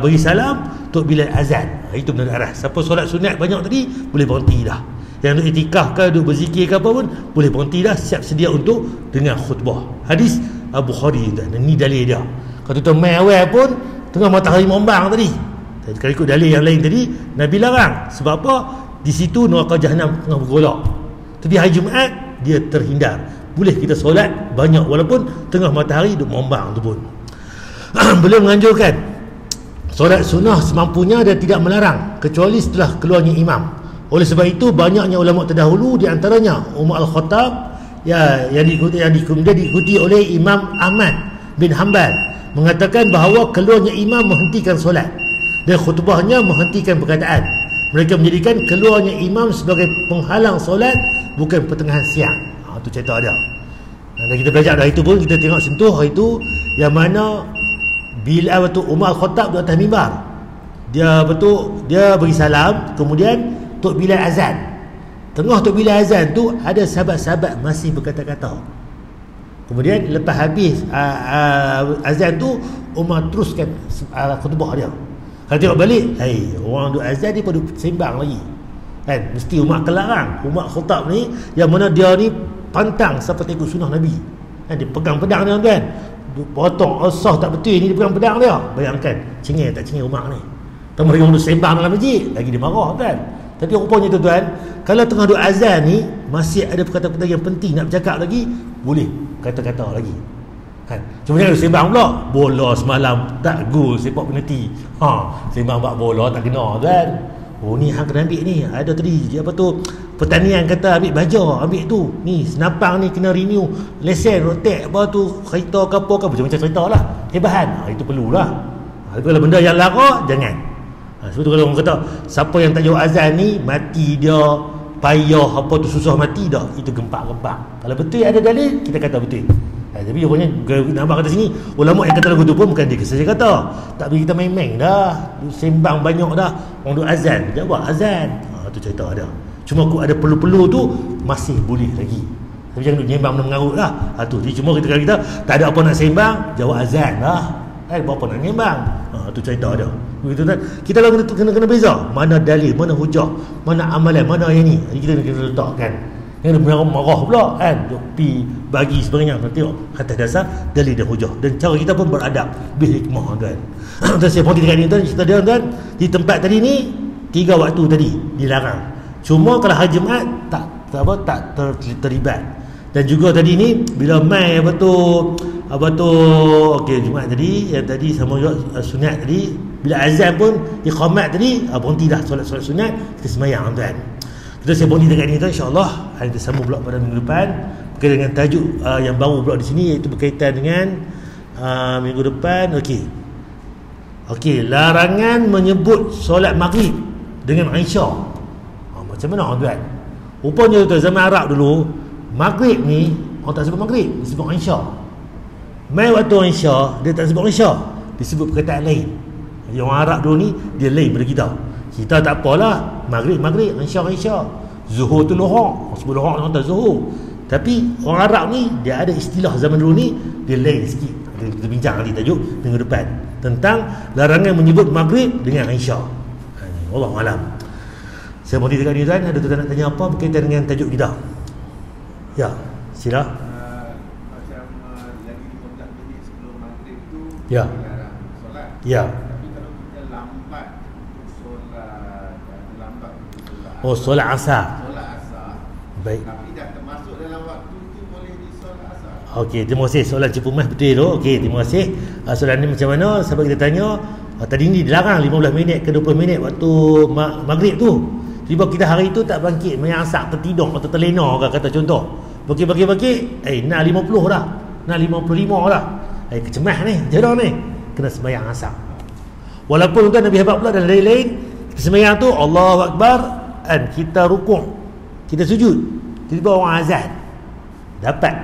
bagi salam, Tok Bilal azan. Itu penanda arah. Siapa solat sunat banyak tadi boleh berhenti dah. Yang duduk itikaf ke, duduk berzikir ke apa pun boleh berhenti dah, siap sedia untuk dengar khutbah. Hadis Bukhari tu. Ini dalil dia. Kalau tuan main awal pun tengah matahari membang tadi, kalau ikut dalil yang lain tadi, Nabi larang. Sebab apa? Di situ neraka Jahannam tengah bergolak. Tapi hari Jumaat dia terhindar. Boleh kita solat banyak walaupun tengah matahari duk mombang tu pun. Beliau menganjurkan solat sunnah semampunya dan tidak melarang kecuali setelah keluarnya imam. Oleh sebab itu banyaknya ulama terdahulu, di antaranya Umar Al-Khattab yang diikuti oleh Imam Ahmad bin Hanbal, mengatakan bahawa keluarnya imam menghentikan solat dan khutbahnya menghentikan perkataan. Mereka menjadikan keluarnya imam sebagai penghalang solat, bukan pertengahan siang. Itu cerita dia. Dan kita belajar dari itu pun kita tengok sentuh itu yang mana bila Umar Al-Khattab di atas mimbar, dia beri salam, kemudian Tok Bilal azan. Tengah Tok Bilal azan tu ada sahabat-sahabat masih berkata-kata. Kemudian lepas habis azan tu, Umar teruskan khutbah dia. Kalau tengok balik, orang duk azan dia pada sembang lagi. Kan mesti Umar kelarang. Umar Khattab ni yang mana dia ni pantang sampai ikut sunnah Nabi. Kan dia pegang pedang dia kan. Potong asah tak betul ni, dia pegang pedang dia. Bayangkan cengeng tak cengeng Umar ni. Tambah orang duk sembang dalam masjid, lagi dia marah kan. Tapi rupanya tuan-tuan, kalau tengah duk azan ni masih ada perkataan-perkataan yang penting nak bercakap lagi, boleh kata-kata lagi. Kan? Cuma jangan sembang pula. Bola semalam tak gol, sepak penalti. Sembang bak bola tak kena kan. Oh ni hang kena ambil ni. Ada tadi pertanian kata ambil baja, ambil tu. Ni senapang ni kena renew lesen, rotek apa tu, kereta ke apa ke, macam-macam cerita lah. Hebahan. Itu perlulah. Kalau benda yang lara, jangan. Sebab tu kalau orang kata siapa yang tak jawab azan ni mati dia, payah apa tu, susah mati dah, itu gempak-gempak. Kalau betul ada dalil, kita kata betul. Tapi rupanya nampak kata sini, ulama yang kata lagu tu pun bukan dia saja kata. Tak boleh kita main-main dah, sembang banyak dah, orang duk azan, jawab azan. Tu cerita ada. Cuma ada perlu-perlu tu masih boleh lagi. Tapi jangan duk nyembang mengarut lah. Tu jadi cuma kita tak ada apa nak sembang, jawab azan lah. Apa nak nyembang. Tu cerita dia. Begitu kan. Kita lah kena beza mana dalil, mana hujah, mana amalan, mana yang ni. Jadi kita kena letakkan. Yang marah pula kan, pi bagi sebagainya. Kita tengok atas dasar dalil dan hujah, dan cara kita pun beradab bil hikmah kan. Dan saya pun dekat ni cerita dia kan, di tempat tadi ni 3 waktu tadi dilarang. Cuma kalau hari Jumaat tak terlibat. Dan juga tadi ni bila mai apa tu okey Jumaat tadi, yang tadi sama juga sunat tadi, bila azan pun iqamat tadi berhenti dah solat sunat, kita sembahyang tuan. Kita saya berhenti dekat ni tu, insya-Allah kita sambung pula pada minggu depan berkaitan dengan tajuk yang baru pula di sini, iaitu berkaitan dengan minggu depan. Okey, larangan menyebut solat maghrib dengan Aisyah. Macam mana tuan? Rupanya tu zaman Arab dulu, maghrib ni orang tak sebut maghrib, disebut Aisyah. Mai waktu Aisyah, dia tak sebut Aisyah, disebut perkataan lain. Jadi orang Arab dulu ni dia lain daripada kita. Kita tak apalah, maghrib, Aisyah. Zuhur tu lohak, sebut lohak orang tak zuhur. Tapi orang Arab ni dia ada istilah zaman dulu ni, dia lain sikit. Kita bincang nanti tajuk minggu depan tentang larangan menyebut maghrib dengan Aisyah. Wallahu alam. Saya mau dekat ni tuan, ada tuan nak tanya apa berkaitan dengan tajuk kita? Ya, sila. Macam lagi 15 minit sebelum maghrib tu ya, solat. Ya. Tapi kalau kita lambat solat, Oh, solat asar. Solat asar. Baik. Tapi dah termasuk dalam waktu tu, boleh disolat asar. Okey, terima kasih soalan Cik Pumah betul tu. Okey, terima kasih. Soalan ni macam mana? Sebab kita tanya tadi ni dilarang 15 minit ke 20 minit waktu maghrib tu. Tiba kita hari tu tak bangkit, menyasak, tertidur atau terlena ke kata contoh. Bagi-bagi nak 50 dah. Nak 55 dah. Kecemah ni, jodoh ni. Kena sembahyang asar. Walaupun tuan Nabi habaq pula dan lain-lain, kita sembahyang tu Allahu Akbar, kan kita rukuk, kita sujud. Tiba-tiba orang azan. Dapat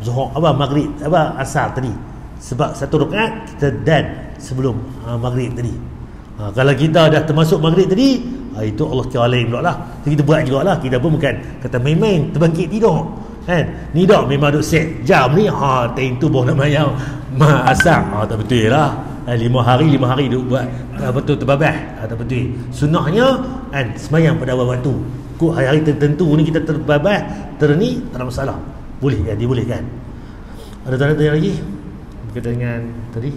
zuhur maghrib asar tadi. Sebab satu rakaat kita dan sebelum maghrib tadi. Kalau kita dah termasuk maghrib tadi, itu Allah kira lain pula lah. Jadi kita buat jugalah. Kita pun bukan kata main-main terbangkit tidur kan. Ni dah memang duk set jam ni, time tu baru nak mayang asar. Tak betul lah. 5 hari duk buat betul terbabah. Tak betul. Sunnahnya kan sembahyang pada awal waktu. Kok hari-hari tertentu ni kita terbabah, terni, tak ada masalah. Boleh kan? Dibolehkan. Ada tanya lagi berkaitan dengan tadi?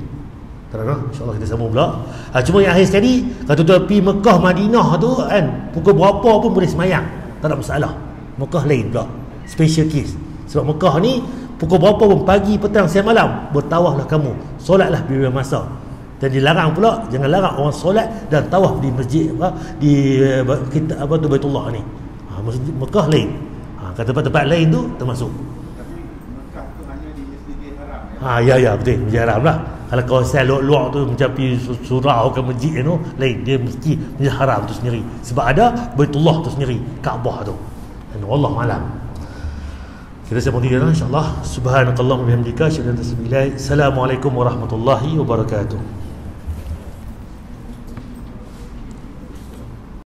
Tak ada, insyaAllah kita sambung pula. Cuma yang akhir sekali, kalau tuan pergi Mekah Madinah tu kan, pukul berapa pun boleh semayang, tak ada masalah. Mekah lain pula. special case. Sebab Mekah ni pukul berapa pun, pagi, petang, siang, malam, bertawaflah kamu, solatlah bila masa. Dan dilarang pula, jangan larang orang solat dan tawaf di masjid di kita Baitullah ni. Masjid Mekah lain. Kat tempat-tempat lain tu termasuk. Tapi Mekah tu hanya di Masjidil Haram ya. Ya betul, Masjid Haram lah. Kalau kawasan luar-luar tu macam pergi surau ke masjid tu lain, dia mesti Masjid Haram tu sendiri. Sebab ada Baitullah tu sendiri, Kaabah tu. Dan wallahu alam. Kita sambung lagi insya-Allah. Subhanakallahumma wa bihamdika asyhadu an la ilaha illa anta astaghfiruka wa atubu ilaik. Assalamualaikum warahmatullahi wabarakatuh.